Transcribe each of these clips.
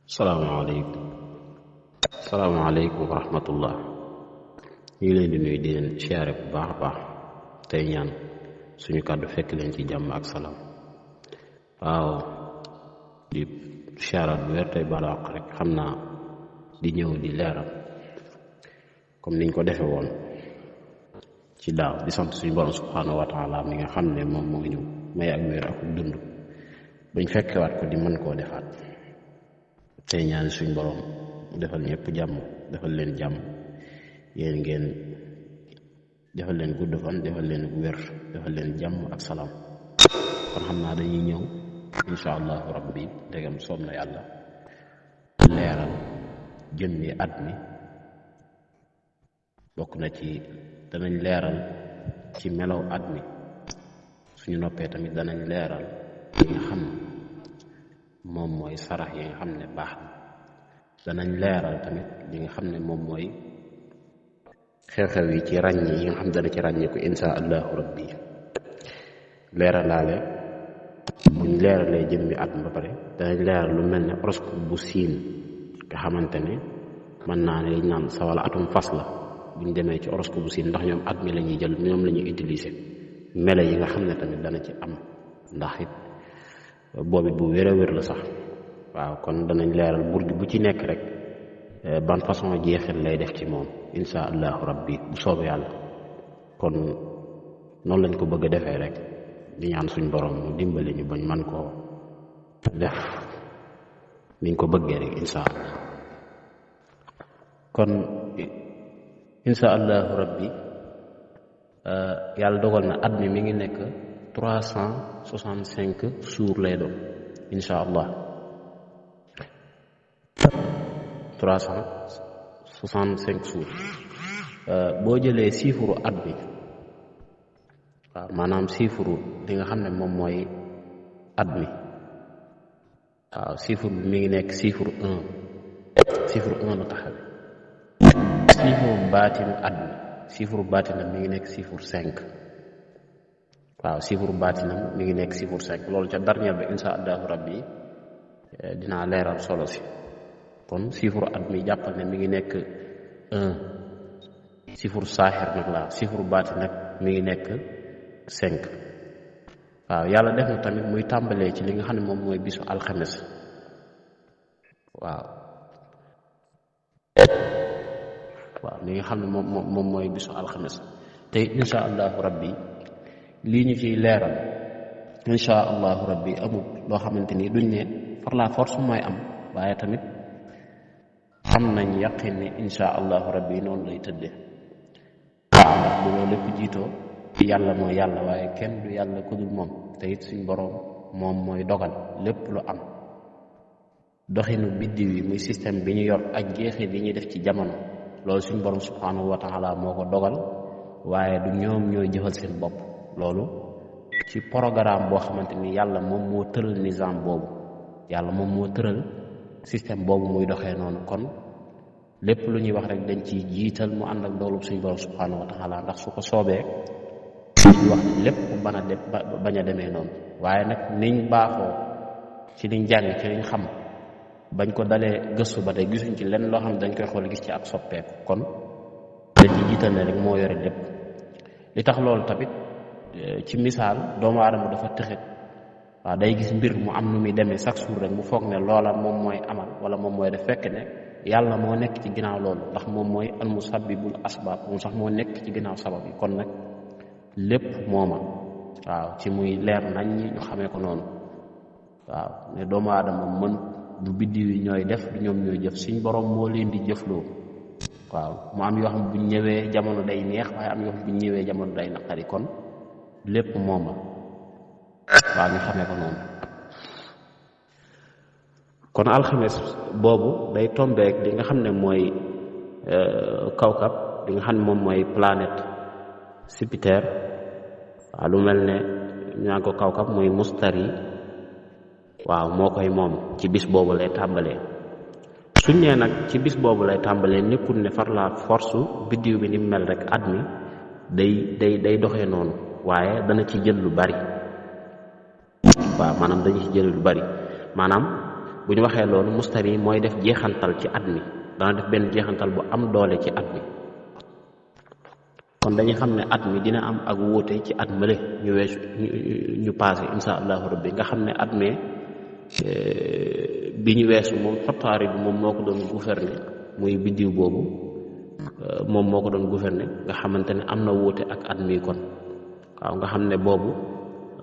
salaamaaleykum salaamaaleykum wa rahmatullah. ñu ngi leen di nuyu di leen siyaare bu baax a baax tey ñaan suñu kàddu fekk leen ci jàmm ak salaam. waaw di siyaaraat bu wér tey balaax rek xam naa di ñëw di leeral comme niñ ko defe woon ci daaw di sant suñu borom subhaanahu wa taala mi nga xam ne moom moo ñu may ak wér ak dund bañ fekkewaat ko di mën koo defaat tey ñaan suñ borom mu defal ñëpp jàmm defal leen jàmm yéen ngeen defal leen gudd fan defal leen wér defal leen jàmm ak salaam. kon xam naa dañuy ñëw insha allahu rabbi ndegam soob na yàlla leeral jëmmi at mi bokk na ci danañ leeral ci melaw at mi suñu noppee tamit danañ leeral li nga xam moom mooy sarax yi nga xam ne baax na danañ leeral tamit li nga xam ne moom mooy xew-xew yi ci ràññi yi nga xam dana ci ràññeeku insha allahu rabbi leeralaale buñ leeralee jëmmi at mi ba pare danañ leeral lu mel ne horoscope bu siin nga xamante ne mën naa ne liñ naan sa wala atum fas la buñ demee ci horoscope bu siin ndax ñoom at mi la ñuy jël ñoom la ñuy utiliser melo yi nga xam ne tamit dana ci am ndax it boobu bu wér a wér la sax. waaw kon danañ leeral burj bu ci nekk rek ban façon jeexit lay def ci moom insha allahu rabbi bu soobee yàlla. kon noonu lañ ko bëgg a defee rek di ñaan suñ borom mu dimbali ñu bañ man koo def niñ ko bëggee rek insha allah. kon insha allahu rabbi yàlla dogal na at mi ngi nekk 365 jours lay doon insha allah 365 jours boo jëlee chiffre at bi waaw maanaam chiffre li nga xam ne moom mooy at mi waaw chiffre bi mi ngi nekk chiffre 1 la taxawe chiffre baatin at mi chiffre baatinam mi ngi nekk chiffre 5 waaw chiffre baatinam mi ngi nekk chiffre 5 loolu ca dernier bi insha allahu rabbi dinaa leeral solo si. kon chiffre at mi jàppal ne mi ngi nekk 1 chiffre saaxir nag la chiffre baati nag mi ngi nekk 5 waaw yàlla def na tamit muy tàmbalee ci li nga xam ne moom mooy bisu alxames waaw li nga xam ne moom mooy bisu alxames te insha allahu rabbi lii ñu ciy leeral insha allahu rabbi amul loo xamante ni duñ ne par la force mooy am waaye tamit xam nañ yaqin ne insha allahu rabbi noonu lay tëddee waaw ndax bu loolu lépp jiitoo yàlla mooy yàlla waaye kenn du yàlla ku dul moom te it suñ boroom moom mooy dogal lépp lu am doxinu biddiw yi muy système bi ñu yor ak jeexit yi ñuy def ci jamono loolu suñ boroom subhanahu wa taala moo ko dogal waaye du ñoom ñooy jëfal seen bopp loolu ci programme boo xamante ni yàlla moom moo tëral nizam boobu yàlla moom moo tëral système boobu muy doxee noonu. kon lépp lu ñuy wax rek dañ ciy jiital mu ànd ak doolu suñu borom subhanahu wa taala ndax su ko soobee ñu wax lépp bañ a demee noonu waaye nag niñ baaxoo ci liñ jàng ci liñ xam bañ ko dalee gëstu ba tey gisuñ ci lenn loo xam ne dañ koy xool gis ci ak soppeeku kon dañ ci jiital ne rek moo yore lépp. li tax loolu tamit ci misaal doomu aadama dafa tëxit waaw day gis mbir mu am nu muy demee chaque jour rek mu foog ne loola moom mooy amal wala moom mooy def fekk ne yàlla moo nekk ci ginnaaw loolu ndax moom mooy al musabbibul asbaab moom sax moo nekk ci ginnaaw sabab yi. kon nag lépp mooma waaw ci muy leer nañ ñi ñu xamee ko noonu waaw ne doomu aadama mën du biddiw yi ñooy def du ñoom ñooy jëf suñ borom moo leen di jëfloo waaw mu am yoo xam buñ ñëwee jamono day neex waaye am yoo xam buñ ñëwee jamono day naqari kon lépp mooma waaw ñu xamee ko noonu. kon alxames boobu day tombeek li nga xam ne mooy kawkab li nga xam ne moom mooy planète Jupiter waaw lu mel ne ñu naan ko kawkab muy mustari waaw moo koy moom ci bis boobu lay tàmbalee. suñ nee nag ci bis boobu lay tàmbalee nekkul ne far la force biddiw bi ni mel rek at mi day doxee noonu waaye dana ci jël lu bari waaw maanaam dañu ci jël lu bari maanaam bu ñu waxee loolu mustari mooy def jeexantal ci at mi, dana def benn jeexantal bu am doole ci at mi. kon dañuy xam ne at mi dina am ak wuute ci at mële ñu weesu ñu passé insha allahu rabbi. nga xam ne at mee bi ñu weesu moom xottaari bi moom moo ko doon gouverner, muy biddiw boobu moom moo ko doon gouverner, nga xamante ne am na wuute ak at mi kon. waaw nga xam ne boobu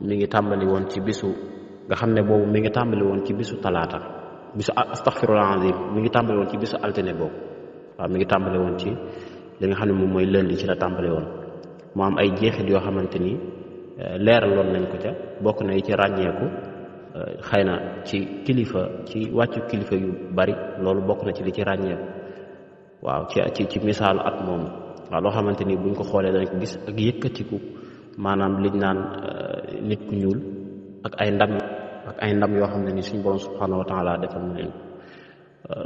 mi ngi tàmbali woon ci bisu talaata, bisu astaghfirullah azim, mi ngi tàmbali woon ci bisu altine boobu. waaw mi ngi tàmbali woon ci li nga xam ne moom mooy lundi, ci la tàmbali woon. mu am ay jeexit yoo xamante ni leeraloon nañ ko ca, bokk na yi ci ràññeeku xëy na ci kilifa, ci wàccu kilifa yu bari, loolu bokk na ci li ci ràññeeku. waaw ci misaalu at moomu. waaw loo xamante ni buñ ko xoolee danañ ko gis ak yëkkatiku, maanaam liñ naan nit ku ñuul ak ay ndam yoo xam ne ni suñ borom subhanahu wa taala defal na leen.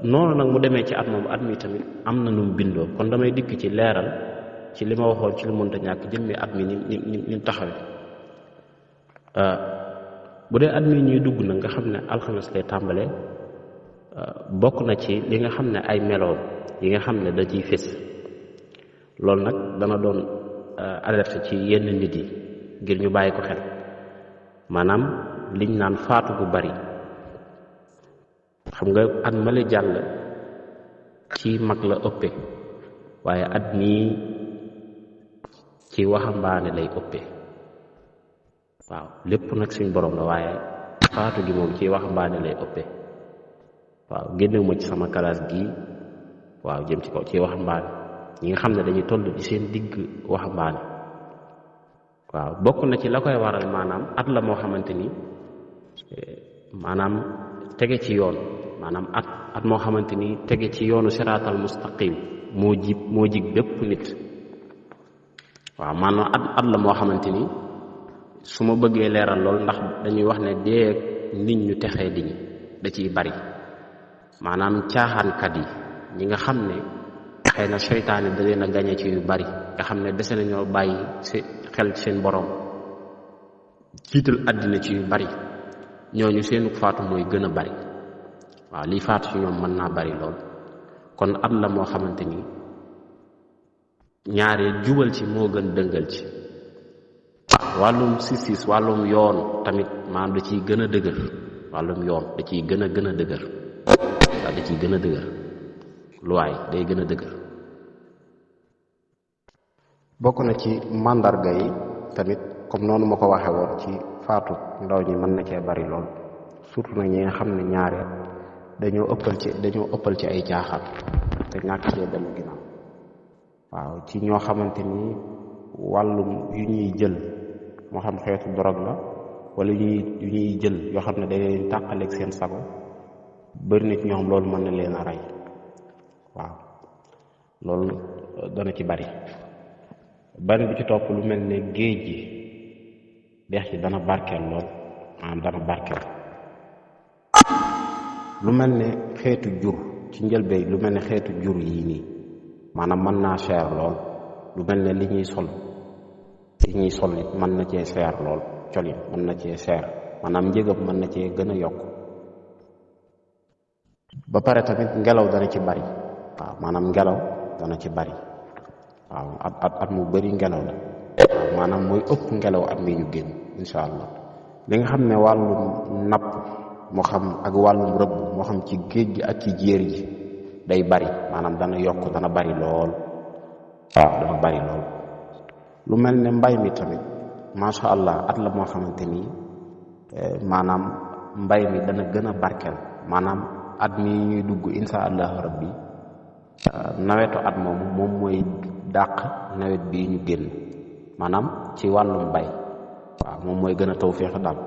noonu nag mu demee ci at moom, at mi tamit am na nu mu bindoo. kon damay dikk ci leeral ci li ma waxoon ci lu mënta ñàkk, jëmmi at mi ni taxawe. bu dee at mi ñuy dugg nag nga xam ne alxames lay tàmbalee, bokk na ci li nga xam ne ay meloom yi nga xam ne da ciy fés. loolu nag dana doon alerte ci yenn nit yi ngir ñu bàyyi ko xel, maanaam liñ naan faatu bu bari. xam nga at male jàll ci mag la ëppe, waaye at mii ci waxambaane lay ëppe. waaw lépp nag suñ borom la, waaye faatu gi moom ci waxambaane lay ëppe. waaw génnewuma ci sama classe gi, waaw jëm ci kaw ci waxambaane, ñi nga xam ne dañuy toll ci seen digg waxambaane. waaw bokk na ci la koy waral, maanaam at la moo xamante ni maanaam tege ci yoon, maanaam at moo xamante ni tege ci yoonu siraatal mustaqim moo jig bépp nit. waaw maanaam at la moo xamante ni su ma bëggee leeral lool, ndax dañuy wax ne dee nit ñu texee di ñi da ciy bari. maanaam caaxaankat yi, ñi nga xam ne xëy na seytaane da leen a gañe ci yu bari, nga xam ne dese nañoo bàyyi xel ci seen borom, jiital àddina ci yu bari, ñooñu seenu faatu mooy gën a bari. waaw lii faatu ci ñoom mën naa bari lool. kon at la moo xamante ni ñaare jubal ci moo gën dëngal ci. wàllum sis wàllum yoon tamit maanaam da ciy gën a dëgër. wàllum yoon da ciy gën a dëgër. waaw da ciy gën a dëgër. luwaay day gën a dëgër. bokk na ci màndarga yi tamit, comme noonu ma ko waxe woon, ci faatu ndaw ñi mën na cee bari lool, surtout nag ñi nga xam ne ñaare dañoo ëppal ci ay caaxaan te ñàkk cee dellu ginnaaw. waaw ci ñoo xamante ni wàllum yu ñuy jël, moo xam xeetu drogue la wala yu ñuy jël yoo xam ne da leen tàqaleeg seen sago, bëri na ci ñoo xam loolu mën na leen a rey. waaw loolu dana ci bari. bari bi ci topp lu mel ne géej gi, dex ci dana barkeel lool, maanaam dana barkeel. lu mel ne xeetu jur ci njëlbeen, lu mel ne xeetu jur yii nii maanaam mën naa seer lool. lu mel ne li ñuy sol it mën na cee seer lool, colin mën na cee seer, maanaam njëgam mën na cee gën a yokk. ba pare tamit ngelaw dana ci bari. waaw maanaam ngelaw dana ci bari. waaw at mu bari ngelaw la. waaw maanaam mooy ëpp ngelaw at mi ñu génn insha allah. li nga xam ne wàllum napp moo xam ak wàllum rëbb moo xam ci géej gi ak ci jéer ji day bari, maanaam dana yokk, dana bari lool. waaw dana bari lool. lu mel ne mbay mi tamit masha allah at la moo xamante ni maanaam mbay mi dana gën a barkeel. maanaam at mi ñuy dugg insha allahu rabbi, nawetu at moom mooy dàq nawet bii ñu génn, maanaam ci wàllum bay. waaw moom mooy gën a tawféex daal.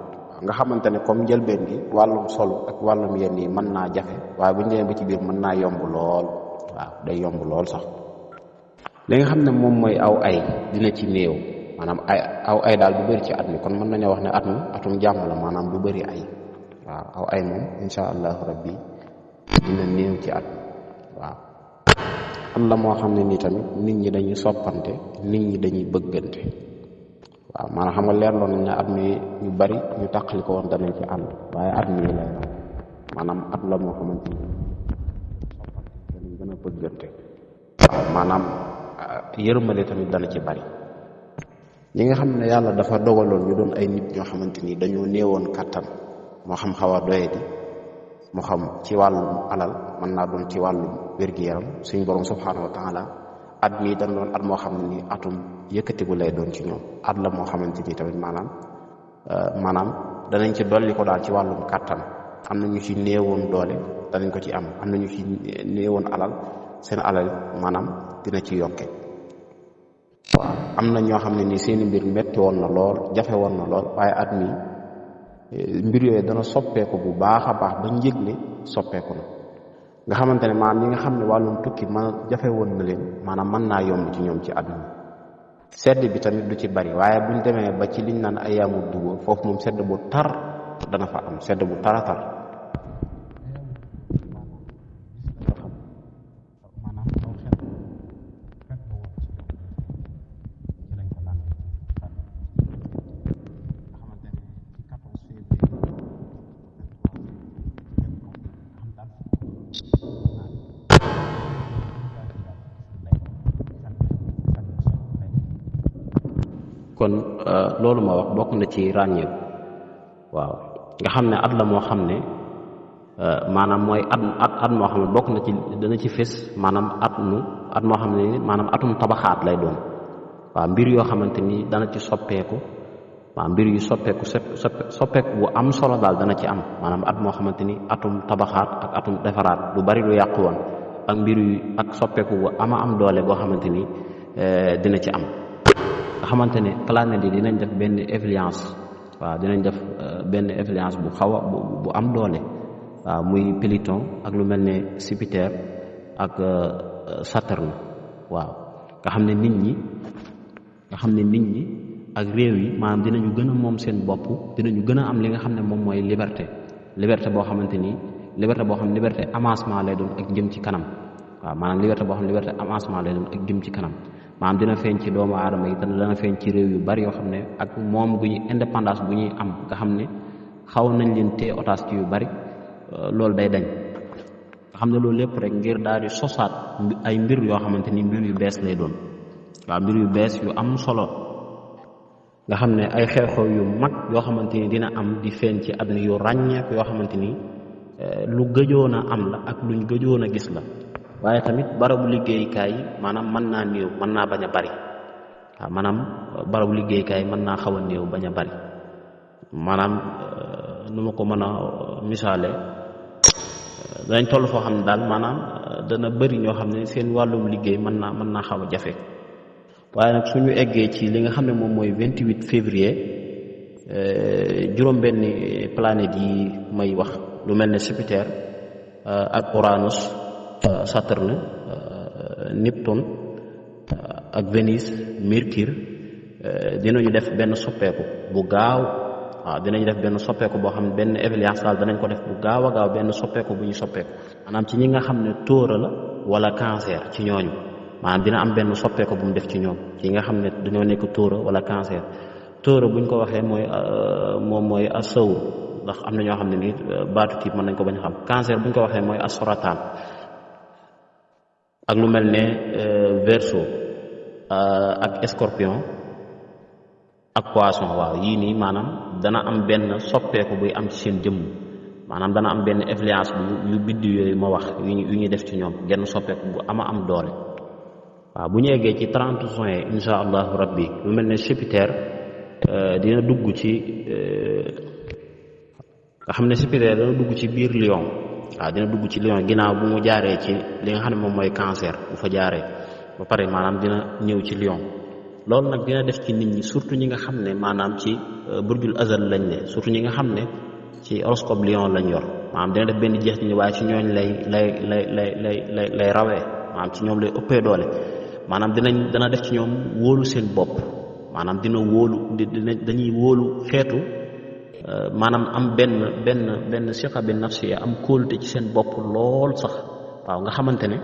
nga xamante ne comme njëlbeen gi wàllum solo ak wàllum yenn yi mën naa jafe, waaye bu ñu demee ba ci biir mën naa yomb lool. waaw day yomb lool sax. li nga xam ne moom mooy aw ay dina ci néew, maanaam aw ay daal du bëri ci at mi. kon mën nañoo wax ne at mi atum jàmm la, maanaam du bëri ay. waaw aw ay moom insha allahu rabbi dina néew ci at mi. waaw at la moo xam ne nii tamit nit ñi dañuy soppante, nit ñi dañuy bëggante. waaw maanaam xam nga leerloon nañ ne at mi ñu bari ñu tàqali ko woon danañ ci ànd, waaye at mii lay raw. maanaam at la moo xamante ni danañ gën a bëggante. waaw maanaam yërmale tamit dana ci bari. ñi nga xam ne yàlla dafa dogaloon ñu doon ay nit ñoo xamante ni dañoo néewoon kàttan, moo xam xaw a doyadi, moo xam ci wàllum alal, mën naa doon ci wàllum wér-gi-yaram, suñ borom subhanahu wa taala at mii dañ doon at moo xam ne ni atum yëkkatiku lay doon ci ñoom. at la moo xamante ni tamit maanaam danañ ci dolli ko daal ci wàllum kàttan. am na ñu ci néewoon doole danañ ko ci am na ñu ci néewoon alal, seen alal maanaam dina ci yokke. waaw am na ñoo xam ne ni seeni mbir metti woon na lool, jafe woon na lool, waaye at mi mbir yooyu dana soppeeku bu baax a baax ba njëg ne soppeeku na. nga xamante ne maanaam ñi nga xam ne wàllum tukki jafe woon na leen, maanaam mën naa yomb ci ñoom ci at mi. sedd bi tamit du ci bari, waaye buñ demee ba ci liñ naan ayaamu dugóor, foofu moom sedd bu tar dana fa am, sedd bu tara tar. kon loolu ma wax bokk na ci ràññeeku. waaw nga xam ne at la moo xam ne maanaam mooy at moo xam ne bokk na ci dana ci fés maanaam at moo xam ne maanaam atum tabaxaat lay doon. waaw mbir yoo xamante ni dana ci soppeeku. waaw mbir yu soppeeku bu am solo daal dana ci am, maanaam at moo xamante ni atum tabaxaat ak atum defaraat lu bari lu yàqu woon ak mbir yu ak soppeeku bu am doole boo xamante ni dina ci am. nga xamante ne planète yi dinañ def benn influence. waaw dinañ def benn influence bu xaw a bu am doole. waaw muy Pluton ak lu mel ne Jupiter ak Saturne. waaw nga xam ne nit ñi ak réew yi maanaam dinañu gën a moom seen bopp, dinañu gën a am li nga xam ne moom mooy liberté boo xamante ni liberté avancement lay doon ak jëm ci kanam. waaw maanaam liberté boo xam ne liberté avancement lay doon ak jëm ci kanam. maanaam dina feeñ ci doomu aadama yi, dana feeñ ci réew yu bari yoo xam ne ak moom gu ñuy indépendance bu ñuy am, nga xam ne xaw nañ leen téye otage ci yu bari, loolu day dañ. nga xam ne loolu lépp rek ngir daal di sosaat ay mbir yoo xamante ni mbir yu bees lay doon. waaw mbir yu bees yu am solo, nga xam ne ay xew-xew yu mag yoo xamante ni dina am di feeñ ci àdduna yu ràññeeku yoo xamante ni lu gëjoon a am la ak luñ gëjoon a gis la. waaye tamit barabu liggéeykaay yi maanaam mën naa néew, mën naa bañ a bari. waaw maanaam barabu liggéeykaay mën naa xaw a néew bañ a bari. maanaam nu ma ko mën a misaale, danañ toll foo xam ne daal maanaam dana bari ñoo xam ne seen wàllum liggéey mën naa xaw a jafe. waaye nag suñu eggee ci li nga xam ne moom mooy 28 février juróom-benni planètes yi may wax lu mel ne Jupiter ak Uranus, Saturne, Neptune ak Vénus, Mercure dinañu def benn soppeeku bu gaaw. waaw dinañu def benn soppeeku boo xam ne benn influence daal danañ ko def bu gaaw a gaaw, benn soppeeku bu ñu soppeeku maanaam ci ñi nga xam ne Taureau la wala Cancer, ci ñooñu maanaam dina am benn soppeeku bu mu def ci ñoom, ci nga xam ne dañoo nekk Taureau wala Cancer. Taureau buñ ko waxee moom mooy as-Sawr, ndax am na ñoo xam ne nii baatu tiib mën nañ ko bañ a xam. Cancer buñ ko waxee mooy as-Sarataan ak lu mel ne Verseau ak Scorpion ak Poisson. waaw yii nii maanaam dana am benn soppeeku buy am ci seen jëmm, maanaam dana am benn influence yu biddi yooyu ma wax yu ñuy def ci ñoom, genn soppeeku bu am doole. waaw bu ñu eggee ci 30 juin insha allahu rabbi lu mel ne Jupiter dina dugg ci nga xam ne Jupiter dana dugg ci biir Lion. waaw dina dugg ci Lion ginnaaw bu mu jaaree ci li nga xam ne moom mooy Cancer. bu fa jaaree ba pare maanaam dina ñëw ci Lion. loolu nag dina def ci nit ñi, surtout ñi nga xam ne maanaam ci burjul azal lañ ne, surtout ñi nga xam ne ci horoscope Lion lañ yor, maanaam dina def benn jeex ci ñi, waaye ci ñooñ lay rawee, maanaam ci ñoom lay ëppee doole. maanaam dana def ci ñoom wóolu seen bopp, maanaam dañuy wóolu xeetu maanaam am benn siqa bi nafsiya, am kóolute ci seen bopp lool sax. waaw nga xamante ne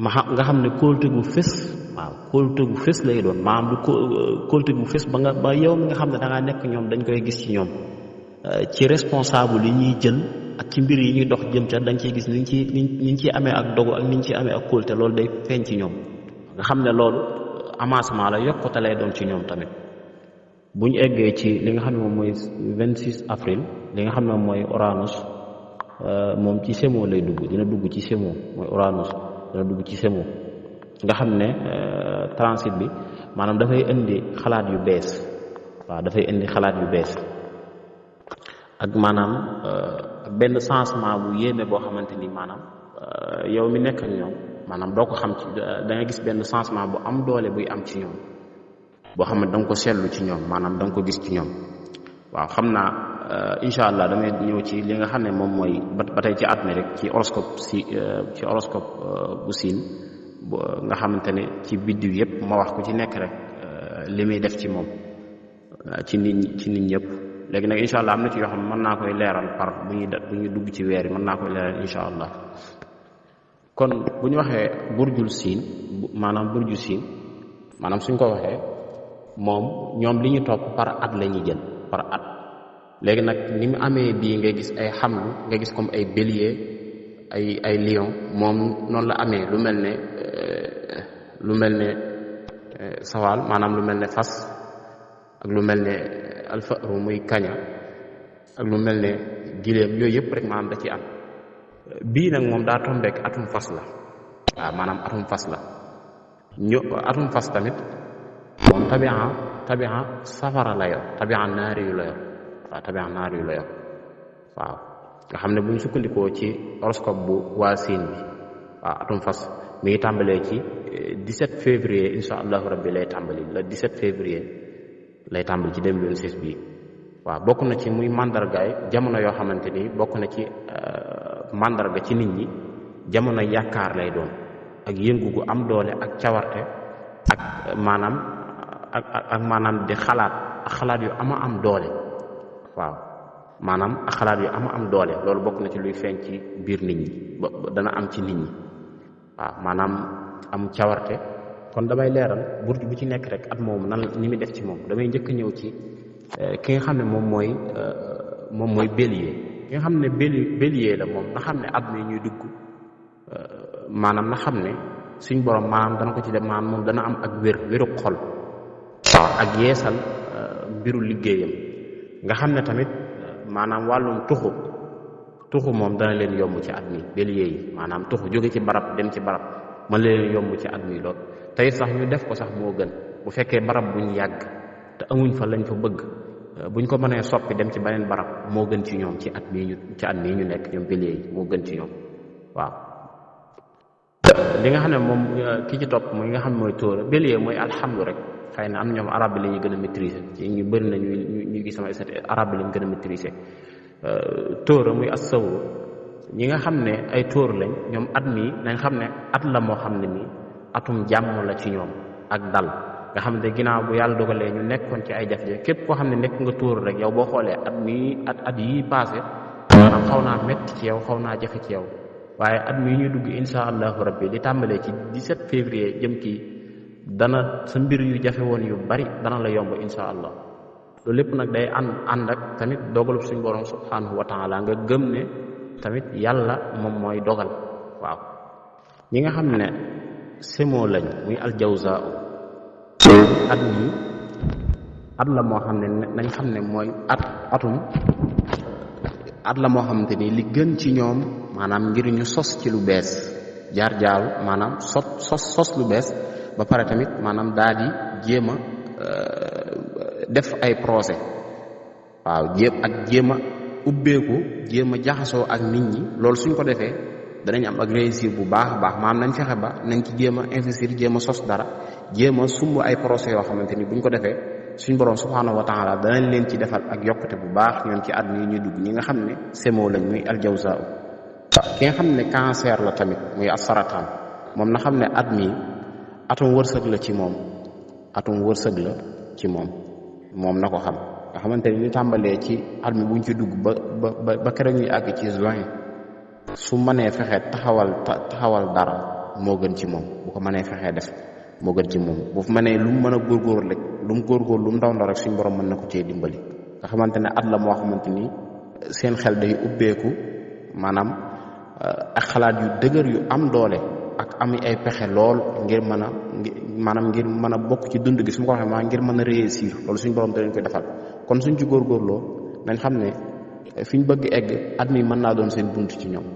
nga xam ne kóolute gu fés. waaw kóolute gu fés lay doon, maanaam du kóolute gu fés ba yow mi nga xam ne da ngaa nekk ñoom dañ koy gis ci ñoom ci responsable yi ñuy jël ak ci mbir yi ñuy dox jëm ca dañ ciy gis niñ ciy amee ak dogu ak niñ ciy amee ak kóolte loolu day feeñ ci ñoom nga xam ne loolu avancement la yokkute lay doon ci ñoom tamit bu ñu eggee ci li nga xam ne moom mooy 26 avril li nga xam ne mooy Uranus moom ci Gémeaux lay dina dugg ci Gémeaux mooy Uranus dina dugg ci Gémeaux nga xam ne transit bi maanaam dafay indi xalaat yu bees waaw dafay indi xalaat yu bees ak maanaam benn changement bu yéeme boo xamante ni maanaam yow mi nekk ak ñoom maanaam doo ko xam ci da nga gis benn changement bu am doole buy am ci ñoom boo xam ne da nga ko seetlu ci ñoom maanaam da nga ko gis ci ñoom waaw xam naa incha allah damay ñëw ci li nga xam ne moom mooy ba tey ci at mi rek ci horoscope ci horoscope bu siin nga xamante ne ci biddiw yëpp ma wax ko ci nekk rek li muy def ci moom ci nit ñëpp léegi nag incha allah am na ci yoo xam ne mën naa koy leeral par bu ñuy dugg ci weer yi mën naa koy leeral incha allah kon bu ñu waxee burjul siin maanaam burju siin maanaam suñ ko waxee moom ñoom li ñu topp par at la ñuy jël par at léegi nag ni mu amee bii nga gis ay xamlu nga gis comme ay bélier ay lion moom noonu la amee lu mel ne sawaal maanaam lu mel ne fas ak lu mel ne alfaru muy kaña ak lu mel ne giléem yooyu yëpp rek maanaam da ci am bii nag moom daa tombeek atum fas la waaw maanaam atum fas la atum fas tamit moom tabian safara la yor tabian naari yu la yor waaw tabian naari yu la yor waaw nga xam ne bu ñu sukkandikoo ci horoscope bu waa siin bi waaw atum fas mi ngi tàmbalee ci 17 février insha allahu rabbi lay tàmbali le 17 février lay tàmbali ci 2026 bii waaw bokk na ci muy mandargaay jamono yoo xamante ni bokk na ci mandarga ci nit ñi jamono yaakaar lay doon ak yëngu gu am doole ak cawarte ak maanaam di xalaat yu am doole waaw maanaam ak xalaat yu am doole loolu bokk na ci luy feeñ ci biir nit ñi dana am ci nit ñi waaw maanaam am cawarte kon damay leeral burj bu ci nekk rek at moom nan ni muy def ci moom damay njëkk ñëw ci ki nga xam ne moom mooy bélier ki nga xam ne bélier la moom na xam ne at mi ñuy dugg maanaam na xam ne suñ borom maanaam dana ko ci def maanaam moom dana am ak wéru xol waaw ak yeesal mbiru liggéeyam nga xam ne tamit maanaam wàllum tuxu moom dana leen yomb ci at mi bélier yi maanaam tuxu jóge ci barab dem ci barab mën leen yomb ci at mi lool tey sax ñu def ko sax moo gën bu fekkee barab buñ yàgg te amuñ fa lañ fa bëgg buñ ko mënee soppi dem ci beneen barab moo gën ci ñoom ci at mii ñu nekk ñoom bélier yi moo gën ci ñoom waaw li nga xam ne moom ki ci topp mooy nga xam ne mooy tóora bélier mooy alhamdu rek xëy na am ñoom arabe bi la ñuy gën a maîtriser ci ñu bëri na ñu gis sama sat arabe bi la ñu gën a maîtriser tóora muy as-sawru ñi nga xam ne ay tóor lañ ñoom at mii nañ xam ne at la moo xam ne nii atum jàmm la ci ñoom ak dal nga xam ne ginnaaw bu yàlla dogalee ñu nekkoon ci ay jafe-jafe képp koo xam ne nekk nga tóor rek yow boo xoolee at yii passé maanaam xaw naa metti ci yow xaw naa jafe ci yow waaye at mii ñuy dugg insha allahu rabbi li tàmbalee ci 17 février jëm kii dana sa mbir yu jafe woon yu bari dana la yomb insha allah loolu lépp nag day ànd ak tamit dogalub suñu borom subhanahu wa taala nga gëm ne tamit yàlla moom mooy dogal waaw ñi nga xam ne Gémeaux lañ muy aljawza at mi at la moo xam ne nañ xam ne mooy at la moo xamante ni li gën ci ñoom maanaam ngir ñu sos ci lu bees jaar maanaam sos lu bees ba pare tamit maanaam daal di jéem a def ay projet waaw jéem a ubbeeku jéem a jaxasoo ak nit ñi loolu suñ ko defee danañ am ak réussir bu baax a baax maanaam nañ fexe ba nañ ci jéem a investir jéem a sos dara jéem a sumb ay projet yoo xamante ni buñ ko defee suñ borom subhanahu wa taala danañ leen ci defal ak yokkute bu baax ñoom ci at mi ñuy dugg ñi nga xam ne Gémeaux lañ muy aljawza ki nga xam ne cancer la tamit muy as-sarataan moom na xam ne at mi atum wërsëg la ci moom moom na ko xam nga xamante ni ñu tàmbalee ci at mi buñ ci dugg ba keroog ñuy àgg ci juin su mënee fexe taxawal dara moo gën ci moom bu ko mënee fexee def moo gën ci moom bu mënee lu mu mën a góorgóor rek lu mu ndaw la rek suñ borom mën na ko cee dimbali nga xamante ne at la moo xamante ni seen xel day ubbeeku maanaam ak xalaat yu dëgër yu am doole ak ami ay pexe lool ngir mën a ngir mën a bokk ci dund gi su ma ko waxee maa ngir mën a réussir loolu suñ borom da leen koy defal kon suñ ci góorgóorloo nañ xam ne fi ñu bëgg egg at mi mën naa doon seen bunt ci ñoom